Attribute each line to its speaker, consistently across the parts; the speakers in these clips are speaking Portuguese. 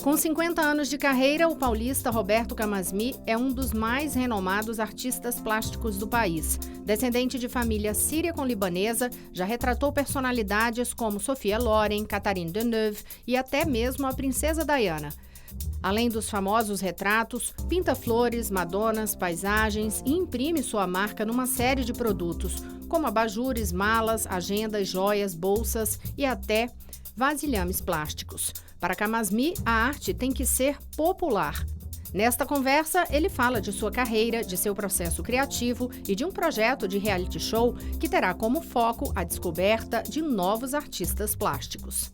Speaker 1: Com 50 anos de carreira, o paulista Roberto Camasmi é um dos mais renomados artistas plásticos do país. Descendente de família síria-com-libanesa, já retratou personalidades como Sophia Loren, Catherine Deneuve e até mesmo a princesa Diana. Além dos famosos retratos, pinta flores, madonas, paisagens e imprime sua marca numa série de produtos, como abajures, malas, agendas, joias, bolsas e até vasilhames plásticos. Para Camasmi, a arte tem que ser popular. Nesta conversa, ele fala de sua carreira, de seu processo criativo e de um projeto de reality show que terá como foco a descoberta de novos artistas plásticos.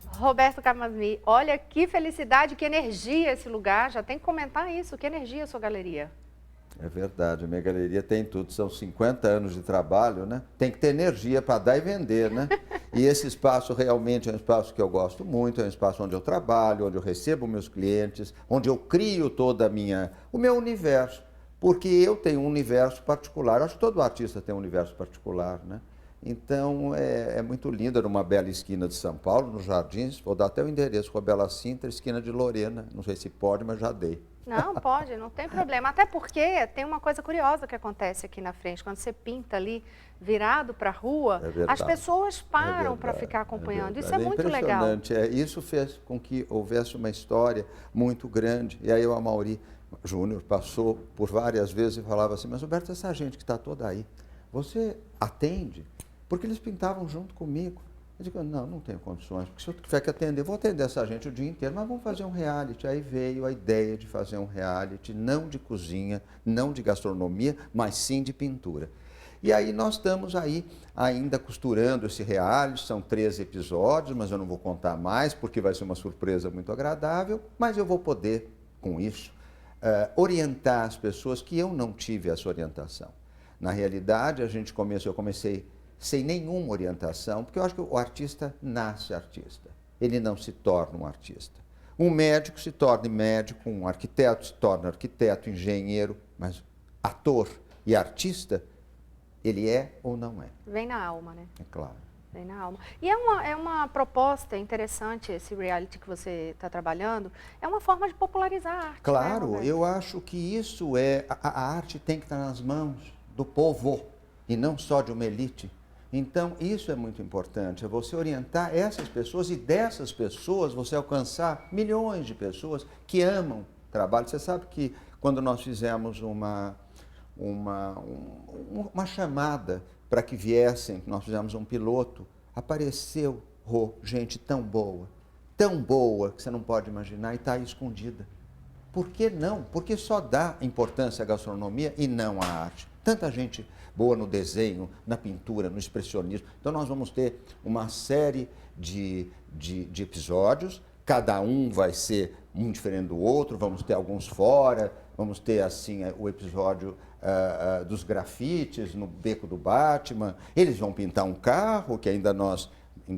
Speaker 1: Roberto Camasmi, olha que felicidade, que energia esse lugar. Já tem que comentar isso, que energia a sua galeria.
Speaker 2: É verdade, a minha galeria tem tudo, são 50 anos de trabalho, né? Tem que ter energia para dar e vender, né? E esse espaço realmente é um espaço que eu gosto muito, é um espaço onde eu trabalho, onde eu recebo meus clientes, onde eu crio toda o meu universo, porque eu tenho um universo particular, eu acho que todo artista tem um universo particular, né? Então é muito lindo, numa bela esquina de São Paulo, nos Jardins, vou dar até o endereço, com a Bela Sintra, esquina de Lorena, não sei se pode, mas já dei.
Speaker 1: Não, pode, não tem problema. Até porque tem uma coisa curiosa que acontece aqui na frente. Quando você pinta ali, virado para a rua, as pessoas param para ficar acompanhando. Isso é muito legal.
Speaker 2: Isso fez com que houvesse uma história muito grande. E aí o Amaury Júnior passou por várias vezes e falava assim, mas Roberto, essa gente que está toda aí, você atende? Porque eles pintavam junto comigo. Eu digo, não tenho condições, porque se eu tiver que atender, eu vou atender essa gente o dia inteiro, mas vamos fazer um reality. Aí veio a ideia de fazer um reality, não de cozinha, não de gastronomia, mas sim de pintura. E aí nós estamos aí ainda costurando esse reality, são 13 episódios, mas eu não vou contar mais, porque vai ser uma surpresa muito agradável, mas eu vou poder, com isso, orientar as pessoas que eu não tive essa orientação. Na realidade, eu comecei sem nenhuma orientação, porque eu acho que o artista nasce artista, ele não se torna um artista. Um médico se torna médico, um arquiteto se torna arquiteto, engenheiro, mas ator e artista, ele é ou não é?
Speaker 1: Vem na alma, né?
Speaker 2: É claro.
Speaker 1: Vem na alma. E é uma proposta interessante, esse reality que você está trabalhando, é uma forma de popularizar a arte.
Speaker 2: Claro,
Speaker 1: né,
Speaker 2: eu acho que isso a arte tem que estar nas mãos do povo, e não só de uma elite. Então, isso é muito importante, é você orientar essas pessoas e dessas pessoas você alcançar milhões de pessoas que amam trabalho. Você sabe que quando nós fizemos uma chamada para que viessem, nós fizemos um piloto, apareceu, gente tão boa que você não pode imaginar e está aí escondida. Por que não? Porque só dá importância à gastronomia e não à arte. Tanta gente boa no desenho, na pintura, no expressionismo. Então nós vamos ter uma série de episódios, cada um vai ser um diferente do outro, vamos ter alguns fora, vamos ter assim o episódio dos grafites no Beco do Batman, eles vão pintar um carro, que ainda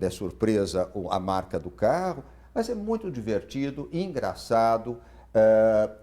Speaker 2: é surpresa a marca do carro, vai ser muito divertido, engraçado.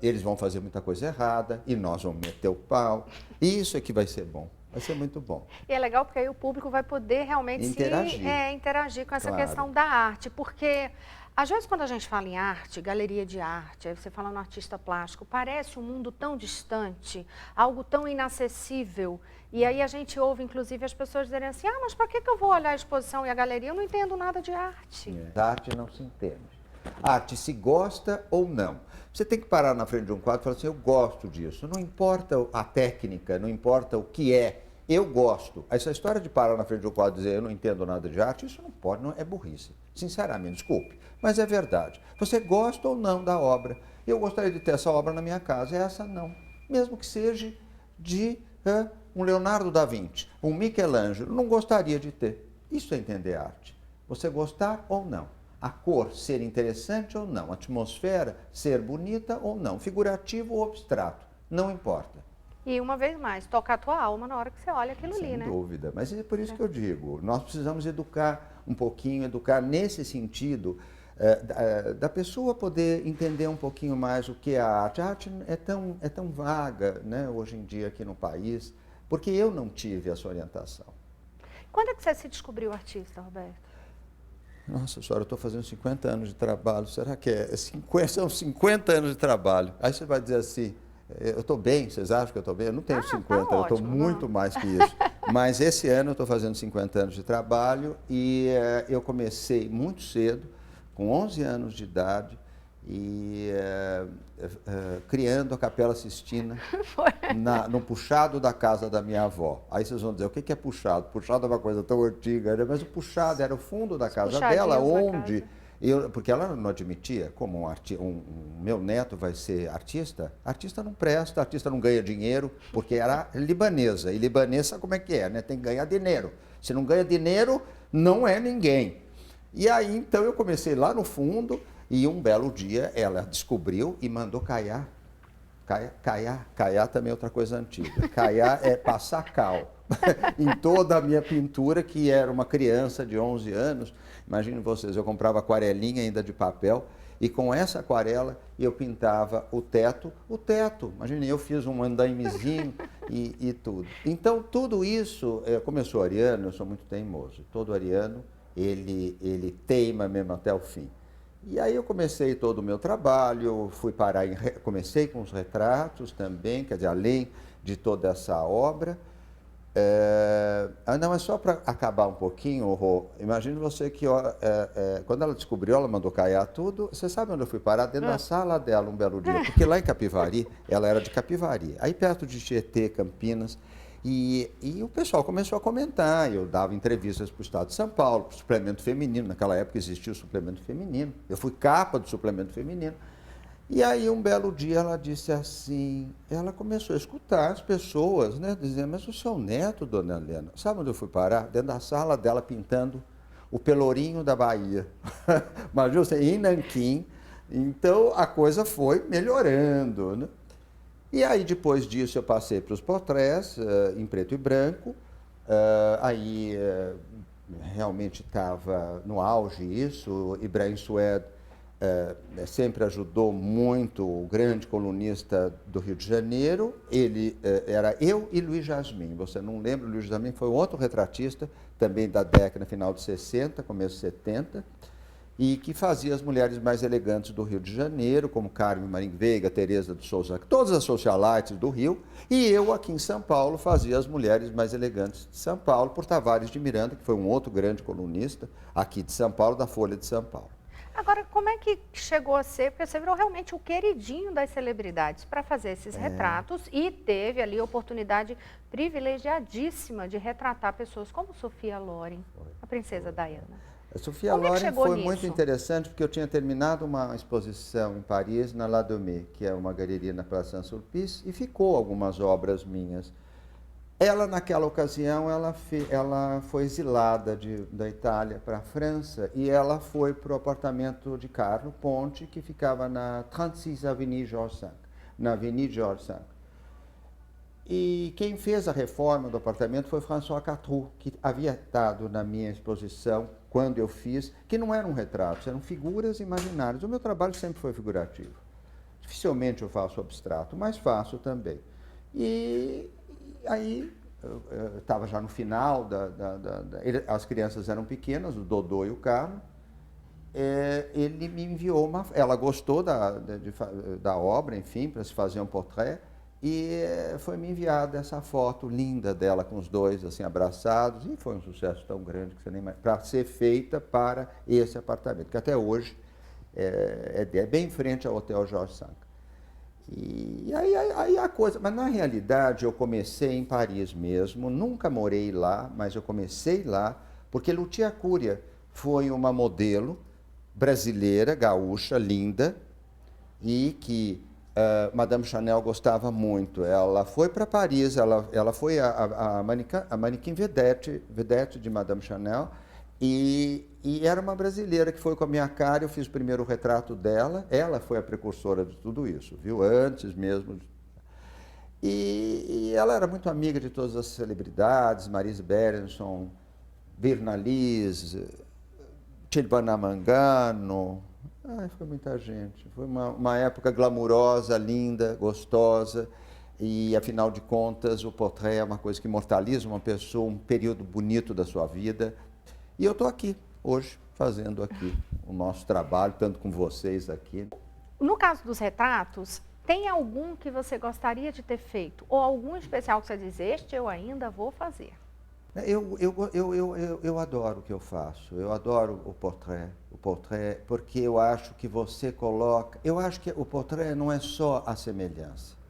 Speaker 2: Eles vão fazer muita coisa errada e nós vamos meter o pau. Isso é que vai ser bom, vai ser muito bom.
Speaker 1: E é legal porque aí o público vai poder realmente interagir com essa questão da arte, porque às vezes quando a gente fala em arte, galeria de arte, aí você fala no artista plástico, parece um mundo tão distante, algo tão inacessível. E aí a gente ouve, inclusive, as pessoas dizerem assim, mas para que eu vou olhar a exposição e a galeria? Eu não entendo nada de arte.
Speaker 2: A arte não se entende. A arte se gosta ou não. Você tem que parar na frente de um quadro e falar assim, eu gosto disso. Não importa a técnica, não importa o que é, eu gosto. Essa história de parar na frente de um quadro e dizer eu não entendo nada de arte, isso não pode, é burrice. Sinceramente, desculpe, mas é verdade. Você gosta ou não da obra. Eu gostaria de ter essa obra na minha casa, essa não. Mesmo que seja de um Leonardo da Vinci, um Michelangelo, não gostaria de ter. Isso é entender arte. Você gostar ou não. A cor ser interessante ou não, a atmosfera ser bonita ou não, figurativo ou abstrato, não importa.
Speaker 1: E uma vez mais, tocar a tua alma na hora que você olha aquilo ali, né?
Speaker 2: Sem dúvida, mas é por isso que eu digo, nós precisamos educar um pouquinho, educar nesse sentido, da pessoa poder entender um pouquinho mais o que é a arte. A arte é tão vaga, né, hoje em dia aqui no país, porque eu não tive essa orientação.
Speaker 3: Quando é que você se descobriu artista, Roberto?
Speaker 2: Nossa senhora, eu estou fazendo 50 anos de trabalho, será que são 50 anos de trabalho? Aí você vai dizer assim, eu estou bem, vocês acham que eu estou bem? Eu não tenho 50,
Speaker 3: tá
Speaker 2: eu estou
Speaker 3: ótimo,
Speaker 2: muito mais que isso. Mas esse ano eu estou fazendo 50 anos de trabalho e eu comecei muito cedo, com 11 anos de idade, e criando a Capela Sistina no puxado da casa da minha avó. Aí vocês vão dizer, o que é puxado? Puxado é uma coisa tão antiga, né? Mas o puxado era o fundo da casa dela, onde... porque ela não admitia, como meu neto vai ser artista, artista não presta, artista não ganha dinheiro, porque era libanesa, e libanesa como é que é, né? Tem que ganhar dinheiro. Se não ganha dinheiro, não é ninguém. E aí, então, eu comecei lá no fundo, e um belo dia ela descobriu e mandou caiar. Caiar também é outra coisa antiga. Caiar é passar cal em toda a minha pintura, que era uma criança de 11 anos. Imaginem vocês, eu comprava aquarelinha ainda de papel, e com essa aquarela eu pintava o teto. Imaginem, eu fiz um andaimezinho e tudo. Então, tudo isso, como eu sou ariano, eu sou muito teimoso. Todo ariano, ele teima mesmo até o fim. E aí eu comecei todo o meu trabalho, comecei com os retratos também, quer dizer, além de toda essa obra. Não, é só para acabar um pouquinho, Rô. Imagine você que quando ela descobriu, ela mandou caiar tudo. Você sabe onde eu fui parar? Dentro da sala dela um belo dia. Porque lá em Capivari, ela era de Capivari, aí perto de Tietê, Campinas. E o pessoal começou a comentar, eu dava entrevistas para o Estado de São Paulo, para o suplemento feminino, naquela época existia o suplemento feminino, eu fui capa do suplemento feminino. E aí um belo dia ela disse assim, ela começou a escutar as pessoas, né, dizendo, mas o seu neto, dona Helena, sabe onde eu fui parar? Dentro da sala dela pintando o Pelourinho da Bahia, mas você em Nanquim. Então a coisa foi melhorando, né? E aí, depois disso, eu passei para os portrés, em preto e branco. Aí, realmente estava no auge isso. Ibrahim Sued sempre ajudou muito, o grande colunista do Rio de Janeiro. Ele era eu e Luiz Jasmin. Você não lembra? Luiz Jasmin foi um outro retratista, também da década final de 60, começo de 70. E que fazia as mulheres mais elegantes do Rio de Janeiro, como Carmen Marim Veiga, Teresa de Souza, todas as socialites do Rio, e eu aqui em São Paulo fazia as mulheres mais elegantes de São Paulo, por Tavares de Miranda, que foi um outro grande colunista aqui de São Paulo, da Folha de São Paulo.
Speaker 3: Agora, como é que chegou a ser, porque você virou realmente o queridinho das celebridades para fazer esses retratos e teve ali a oportunidade privilegiadíssima de retratar pessoas como Sofia Loren, a princesa Diana.
Speaker 2: A Sofia Loren foi muito interessante, porque eu tinha terminado uma exposição em Paris, na La Domée, que é uma galeria na Place Saint-Sulpice, e ficou algumas obras minhas. Ela, naquela ocasião, ela foi exilada da Itália para a França, e ela foi para o apartamento de Carlo Ponte, que ficava na 36 Avenue Georges V, na Avenue Georges V. E quem fez a reforma do apartamento foi François Catrou, que havia estado na minha exposição quando eu fiz, que não eram retratos, eram figuras imaginárias. O meu trabalho sempre foi figurativo. Dificilmente eu faço abstrato, mas faço também. E aí, eu estava já no final, as crianças eram pequenas, o Dodô e o Carlos. Ele me enviou ela gostou da obra, enfim, para se fazer um portrait. E foi me enviada essa foto linda dela com os dois assim abraçados, e foi um sucesso tão grande que você nem para ser feita para esse apartamento, que até hoje é bem em frente ao Hotel Georges V. E aí a coisa, mas na realidade eu comecei em Paris mesmo, nunca morei lá, mas eu comecei lá, porque Lucia Curia foi uma modelo brasileira, gaúcha, linda, e que Madame Chanel gostava muito. Ela foi para Paris, ela foi a manequim vedette de Madame Chanel, e era uma brasileira que foi com a minha cara. Eu fiz o primeiro retrato dela, ela foi a precursora de tudo isso, viu? Antes mesmo. E ela era muito amiga de todas as celebridades, Marise Berenson, Virna Liz, Silvana Mangano, Ai, foi muita gente. Foi uma época glamurosa, linda, gostosa. E, afinal de contas, o portrait é uma coisa que imortaliza uma pessoa, um período bonito da sua vida. E eu estou aqui, hoje, fazendo aqui o nosso trabalho, tanto com vocês aqui.
Speaker 3: No caso dos retratos, tem algum que você gostaria de ter feito? Ou algum especial que você diz, este eu ainda vou fazer?
Speaker 2: Eu adoro o que eu faço, eu adoro o portrait, porque eu acho que você coloca... Eu acho que o portrait não é só a semelhança.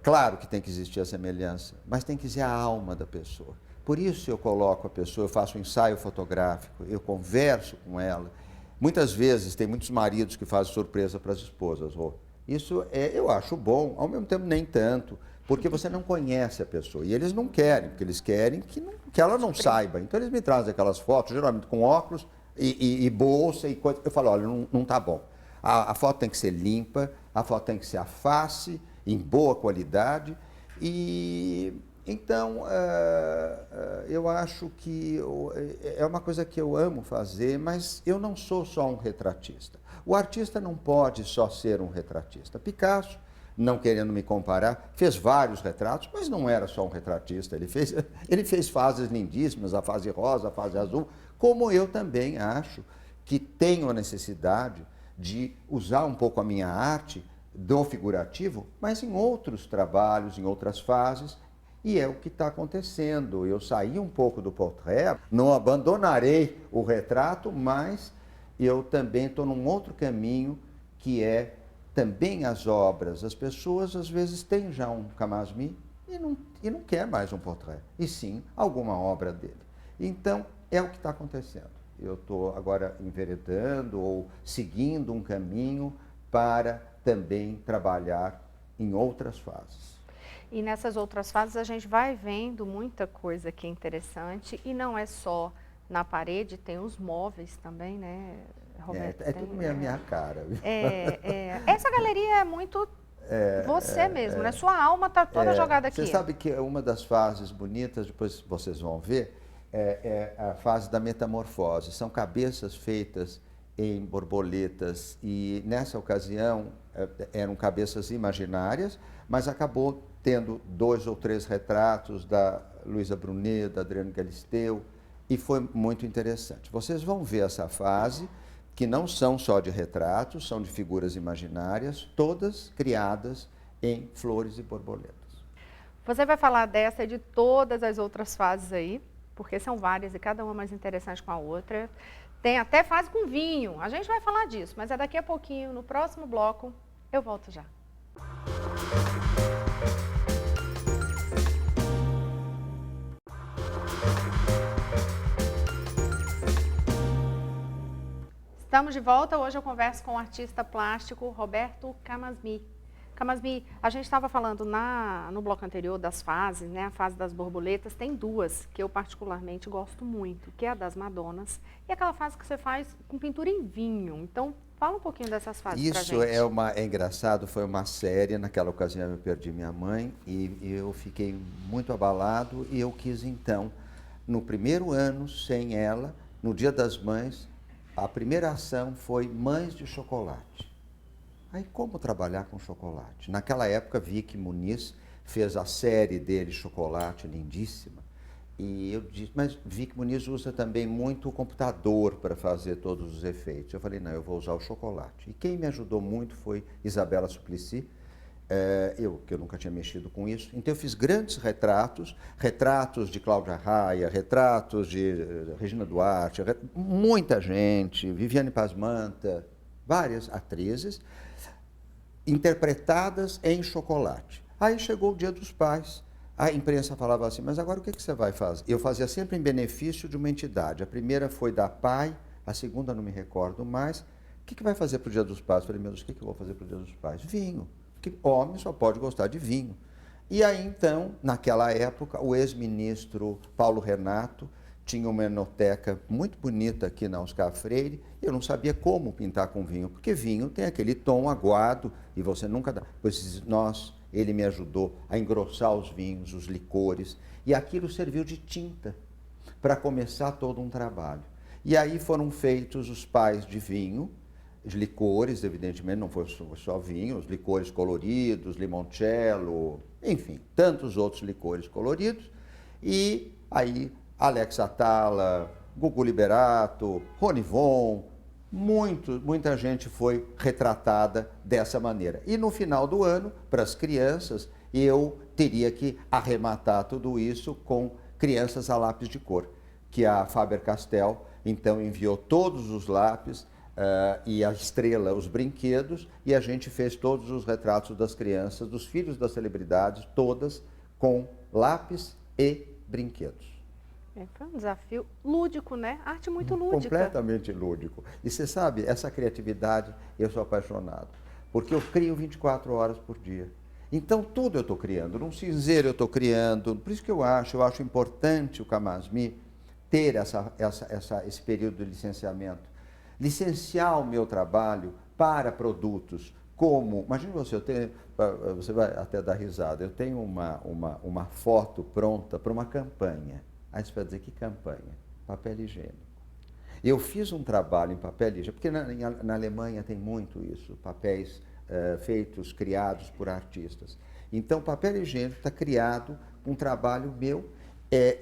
Speaker 2: Claro que tem que existir a semelhança, mas tem que existir a alma da pessoa. Por isso eu coloco a pessoa, eu faço um ensaio fotográfico, eu converso com ela. Muitas vezes tem muitos maridos que fazem surpresa para as esposas. Isso eu acho bom, ao mesmo tempo nem tanto, porque você não conhece a pessoa. E eles não querem, porque eles querem que ela não saiba. Então eles me trazem aquelas fotos, geralmente com óculos e bolsa e coisa. Eu falo, olha, não está bom. A foto tem que ser limpa, a foto tem que ser a face, em boa qualidade. E então eu acho que é uma coisa que eu amo fazer, mas eu não sou só um retratista. O artista não pode só ser um retratista. Picasso, não querendo me comparar, fez vários retratos, mas não era só um retratista. Ele fez fases lindíssimas, a fase rosa, a fase azul, como eu também acho que tenho a necessidade de usar um pouco a minha arte do figurativo, mas em outros trabalhos, em outras fases, e é o que está acontecendo. Eu saí um pouco do portrait, não abandonarei o retrato, mas eu também estou num outro caminho, que é também as obras. As pessoas, às vezes, têm já um Camasmi e não quer mais um portrait, e sim alguma obra dele. Então, é o que está acontecendo. Eu estou agora enveredando ou seguindo um caminho para também trabalhar em outras fases.
Speaker 3: E nessas outras fases a gente vai vendo muita coisa que é interessante, e não é só na parede, tem os móveis também, né, Roberto?
Speaker 2: É tudo minha cara.
Speaker 3: Essa galeria é muito você mesmo, né? Sua alma está toda jogada aqui.
Speaker 2: Você sabe que uma das fases bonitas, depois vocês vão ver, é a fase da metamorfose. São cabeças feitas em borboletas, e nessa ocasião eram cabeças imaginárias, mas acabou tendo 2 ou 3 retratos da Luísa Brunet, da Adriana Galisteu, e foi muito interessante. Vocês vão ver essa fase, que não são só de retratos, são de figuras imaginárias, todas criadas em flores e borboletas.
Speaker 3: Você vai falar dessa e de todas as outras fases aí, porque são várias e cada uma mais interessante com a outra. Tem até fase com vinho, a gente vai falar disso, mas é daqui a pouquinho, no próximo bloco, eu volto já. Estamos de volta, hoje eu converso com o artista plástico Roberto Camasmi. Camasmi, a gente estava falando no bloco anterior das fases, né? A fase das borboletas, tem 2 que eu particularmente gosto muito, que é a das Madonas e aquela fase que você faz com pintura em vinho. Então, fala um pouquinho dessas fases pra gente.
Speaker 2: Isso é engraçado, foi uma série, naquela ocasião eu perdi minha mãe e eu fiquei muito abalado, e eu quis então, no primeiro ano sem ela, no Dia das Mães, a primeira ação foi Mães de Chocolate. Aí, como trabalhar com chocolate? Naquela época, Vicky Muniz fez a série dele, Chocolate, lindíssima. E eu disse, mas Vicky Muniz usa também muito o computador para fazer todos os efeitos. Eu falei, não, eu vou usar o chocolate. E quem me ajudou muito foi Isabela Suplicy, que eu nunca tinha mexido com isso. Então, eu fiz grandes retratos de Cláudia Raia, retratos de Regina Duarte, muita gente, Viviane Pasmanta, várias atrizes, interpretadas em chocolate. Aí chegou o Dia dos Pais, a imprensa falava assim, mas agora o que você vai fazer? Eu fazia sempre em benefício de uma entidade. A primeira foi da PAI, a segunda não me recordo mais. O que vai fazer para o Dia dos Pais? Eu falei, meu Deus, o que eu vou fazer para o Dia dos Pais? Vinho. Porque homem só pode gostar de vinho. E aí, então, naquela época, o ex-ministro Paulo Renato tinha uma enoteca muito bonita aqui na Oscar Freire, e eu não sabia como pintar com vinho, porque vinho tem aquele tom aguado, e você nunca dá. Pois ele me ajudou a engrossar os vinhos, os licores, e aquilo serviu de tinta para começar todo um trabalho. E aí foram feitos os pais de vinho, de licores, evidentemente, não foi só vinho, os licores coloridos, limoncello, enfim, tantos outros licores coloridos. E aí, Alex Atala, Gugu Liberato, Rony Von, muita gente foi retratada dessa maneira. E no final do ano, para as crianças, eu teria que arrematar tudo isso com crianças a lápis de cor, que a Faber-Castell, então, enviou todos os lápis e a estrela, os brinquedos, e a gente fez todos os retratos das crianças, dos filhos das celebridades, todas com lápis e brinquedos.
Speaker 3: Foi um desafio lúdico, né? Arte muito lúdica.
Speaker 2: Completamente lúdico. E você sabe, essa criatividade, eu sou apaixonado, porque eu crio 24 horas por dia. Então, tudo eu estou criando. Num cinzeiro eu estou criando. Por isso que eu acho importante o Camasmi ter esse período de licenciamento. Licenciar o meu trabalho para produtos como... Imagina você vai até dar risada, eu tenho uma foto pronta para uma campanha. Aí você vai dizer, que campanha? Papel higiênico. Eu fiz um trabalho em papel higiênico, porque na Alemanha tem muito isso, papéis feitos, criados por artistas. Então, papel higiênico está criado, um trabalho meu,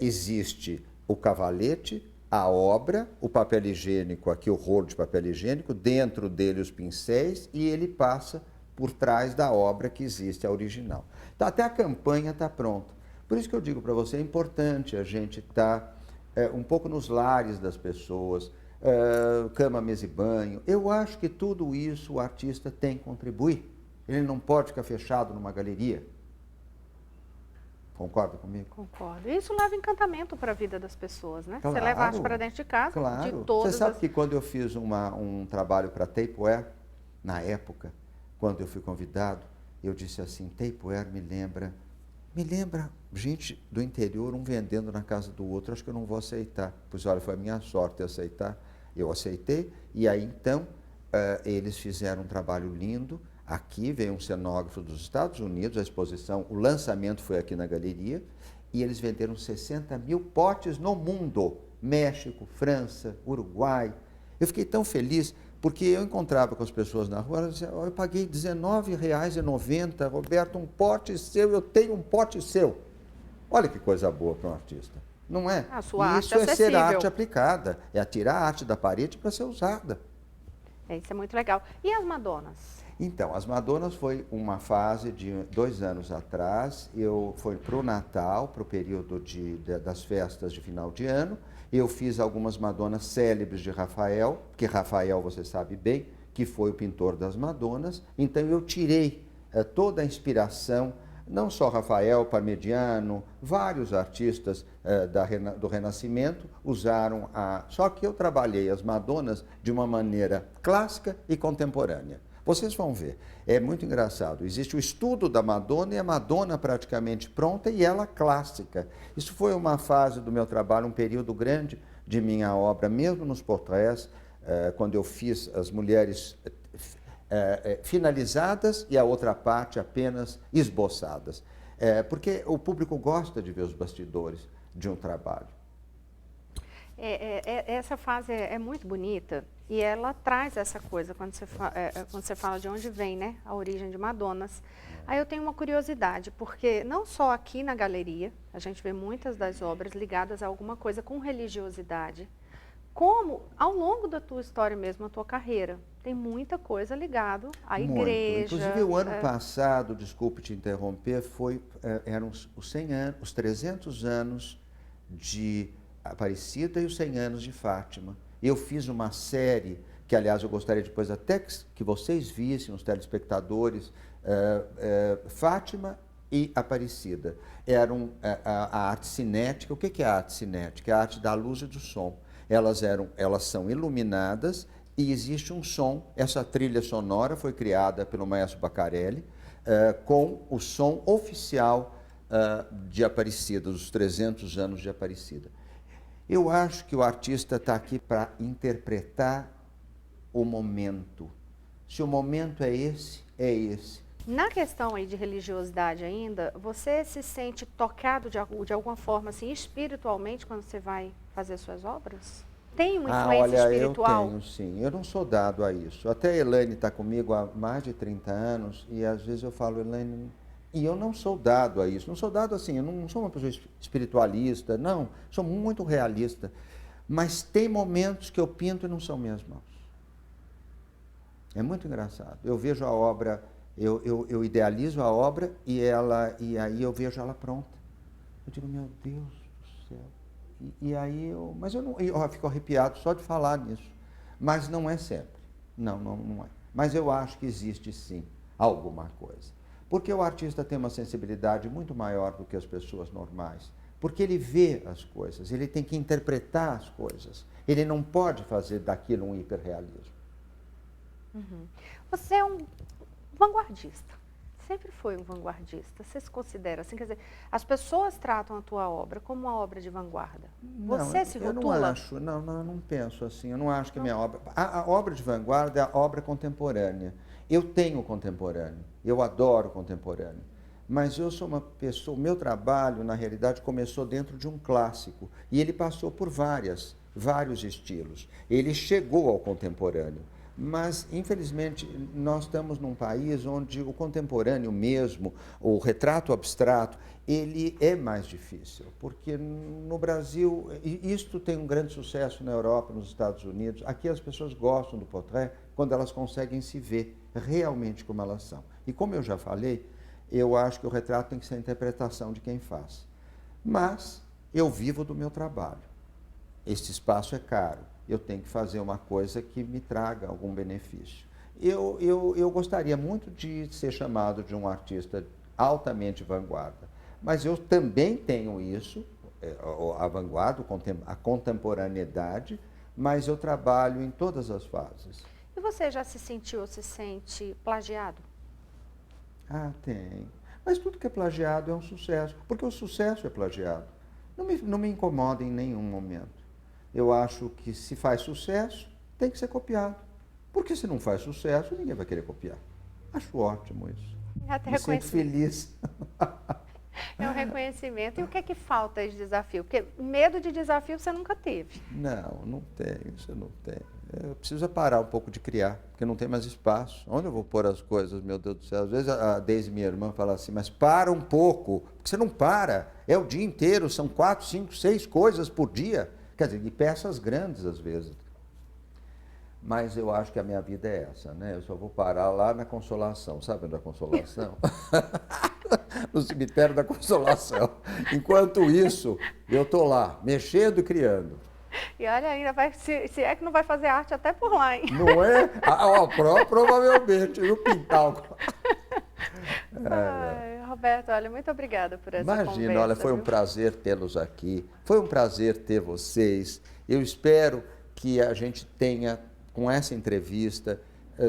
Speaker 2: existe o cavalete, a obra, o papel higiênico, aqui o rolo de papel higiênico, dentro dele os pincéis, e ele passa por trás da obra que existe, a original. Então, até a campanha está pronta. Por isso que eu digo para você, é importante a gente estar um pouco nos lares das pessoas, cama, mesa e banho. Eu acho que tudo isso o artista tem que contribuir. Ele não pode ficar fechado numa galeria. Concorda comigo?
Speaker 3: Concordo. Isso leva encantamento para a vida das pessoas, né?
Speaker 2: Claro,
Speaker 3: você leva arte para dentro de casa,
Speaker 2: claro.
Speaker 3: de todas.
Speaker 2: Você sabe que quando eu fiz um trabalho para Tupperware, na época, quando eu fui convidado, eu disse assim, Tupperware me lembra gente do interior, um vendendo na casa do outro, acho que eu não vou aceitar. Pois olha, foi a minha sorte aceitar. Eu aceitei, e aí então eles fizeram um trabalho lindo. Aqui veio um cenógrafo dos Estados Unidos, a exposição, o lançamento foi aqui na galeria, e eles venderam 60 mil potes no mundo. México, França, Uruguai. Eu fiquei tão feliz, porque eu encontrava com as pessoas na rua, eu paguei R$19,90, Roberto, um pote seu, eu tenho um pote seu. Olha que coisa boa para um artista, não é?
Speaker 3: A sua arte
Speaker 2: isso é ser
Speaker 3: acessível.
Speaker 2: arte aplicada, é tirar a arte da parede para ser usada.
Speaker 3: Isso é muito legal. E as Madonas?
Speaker 2: Então, as Madonas foi uma fase de 2 anos atrás, foi para o Natal, para o período das festas de final de ano. Eu fiz algumas Madonas célebres de Rafael, porque Rafael, você sabe bem, que foi o pintor das Madonas. Então, eu tirei toda a inspiração, não só Rafael, Parmigiano, vários artistas do Renascimento usaram Só que eu trabalhei as Madonas de uma maneira clássica e contemporânea. Vocês vão ver, é muito engraçado. Existe o estudo da Madonna e a Madonna praticamente pronta e ela clássica. Isso foi uma fase do meu trabalho, um período grande de minha obra, mesmo nos portrés, quando eu fiz as mulheres finalizadas e a outra parte apenas esboçadas. Porque o público gosta de ver os bastidores de um trabalho.
Speaker 3: Essa fase é muito bonita e ela traz essa coisa quando você fala de onde vem, né, a origem de Madonas. Aí eu tenho uma curiosidade, porque não só aqui na galeria, a gente vê muitas das obras ligadas a alguma coisa com religiosidade, como ao longo da tua história mesmo, a tua carreira, tem muita coisa ligada à igreja.
Speaker 2: Inclusive o ano passado, desculpe te interromper, eram os 300 anos de Aparecida e os 100 anos de Fátima. Eu fiz uma série, que aliás eu gostaria depois até que vocês vissem, os telespectadores, Fátima e Aparecida. Eram a arte cinética. O que é a arte cinética? É a arte da luz e do som. Elas são iluminadas e existe um som. Essa trilha sonora foi criada pelo maestro Baccarelli, com o som oficial de Aparecida, dos 300 anos de Aparecida. Eu acho que o artista está aqui para interpretar o momento. Se o momento é esse, é esse.
Speaker 3: Na questão aí de religiosidade ainda, você se sente tocado de alguma forma, assim, espiritualmente, quando você vai fazer suas obras? tem uma influência espiritual?
Speaker 2: Eu tenho, sim. Eu não sou dado a isso. Até a Elaine está comigo há mais de 30 anos e às vezes eu falo, Elaine, e eu não sou dado a isso. Não sou dado assim, eu não sou uma pessoa espiritualista, não. Sou muito realista. Mas tem momentos que eu pinto e não são minhas mãos. É muito engraçado. Eu vejo a obra, eu idealizo a obra e aí eu vejo ela pronta. Eu digo, meu Deus do céu. Mas eu fico arrepiado só de falar nisso. Mas não é sempre. Não é. Mas eu acho que existe sim alguma coisa. Porque o artista tem uma sensibilidade muito maior do que as pessoas normais. Porque ele vê as coisas, ele tem que interpretar as coisas. Ele não pode fazer daquilo um hiperrealismo.
Speaker 3: Uhum. Você é um vanguardista. Sempre foi um vanguardista. Você se considera assim? Quer dizer, as pessoas tratam a tua obra como uma obra de vanguarda. Você se rotula?
Speaker 2: Eu não acho, não penso assim. Eu não acho que a minha obra... A obra de vanguarda é a obra contemporânea. Eu tenho contemporâneo. Eu adoro contemporâneo. Mas eu sou uma pessoa... O meu trabalho, na realidade, começou dentro de um clássico. E ele passou por vários estilos. Ele chegou ao contemporâneo. Mas, infelizmente, nós estamos num país onde o contemporâneo mesmo, o retrato abstrato, ele é mais difícil. Porque no Brasil, isto tem um grande sucesso na Europa, nos Estados Unidos. Aqui as pessoas gostam do portrait quando elas conseguem se ver realmente como elas são. E como eu já falei, eu acho que o retrato tem que ser a interpretação de quem faz. Mas eu vivo do meu trabalho. Este espaço é caro. Eu tenho que fazer uma coisa que me traga algum benefício. Eu gostaria muito de ser chamado de um artista altamente vanguarda, mas eu também tenho isso, a vanguarda, a contemporaneidade, mas eu trabalho em todas as fases.
Speaker 3: E você já se sentiu ou se sente plagiado?
Speaker 2: Ah, tem. Mas tudo que é plagiado é um sucesso, porque o sucesso é plagiado. Não me incomoda em nenhum momento. Eu acho que se faz sucesso, tem que ser copiado. Porque se não faz sucesso, ninguém vai querer copiar. Acho ótimo isso.
Speaker 3: Até
Speaker 2: me sinto feliz.
Speaker 3: É um reconhecimento. E o que é que falta esse desafio? Porque medo de desafio você nunca teve.
Speaker 2: Não tenho, isso eu não tenho. Eu preciso parar um pouco de criar, porque não tem mais espaço. Onde eu vou pôr as coisas, meu Deus do céu? Às vezes a Deise, minha irmã, fala assim, mas para um pouco, porque você não para. É o dia inteiro, são 4, 5, 6 coisas por dia. Quer dizer, de peças grandes às vezes. Mas eu acho que a minha vida é essa, né? Eu só vou parar lá na Consolação. Sabe onde é a Consolação? No cemitério da Consolação. Enquanto isso, eu estou lá, mexendo e criando.
Speaker 3: E olha, ainda vai, se é que não vai fazer arte até por lá, hein?
Speaker 2: Não é? Provavelmente, no quintal.
Speaker 3: Roberto, olha, muito obrigada por essa conversa.
Speaker 2: Imagina, olha, foi um prazer tê-los aqui, foi um prazer ter vocês. Eu espero que a gente tenha, com essa entrevista,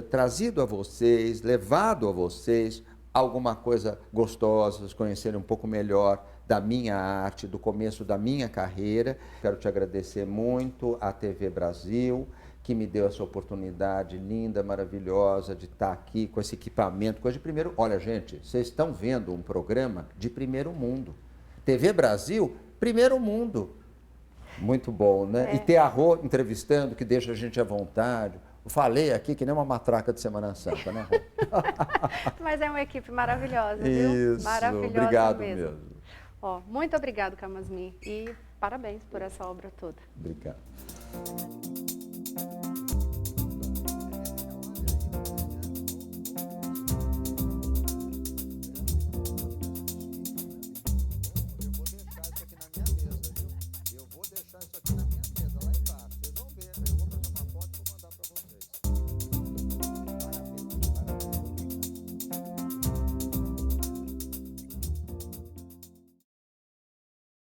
Speaker 2: trazido a vocês, levado a vocês alguma coisa gostosa, vocês conhecerem um pouco melhor da minha arte, do começo da minha carreira. Quero te agradecer muito à TV Brasil, que me deu essa oportunidade linda, maravilhosa de estar aqui com esse equipamento, coisa de primeiro... Olha, gente, vocês estão vendo um programa de primeiro mundo. TV Brasil, primeiro mundo. Muito bom, né? E ter a Rô entrevistando, que deixa a gente à vontade. Eu falei aqui que nem uma matraca de Semana Santa, né, Rô?
Speaker 3: Mas é uma equipe maravilhosa, viu?
Speaker 2: Isso,
Speaker 3: maravilhosa
Speaker 2: obrigado
Speaker 3: mesmo. Ó, muito obrigado, Camasmi, e parabéns por essa obra toda.
Speaker 2: Obrigado.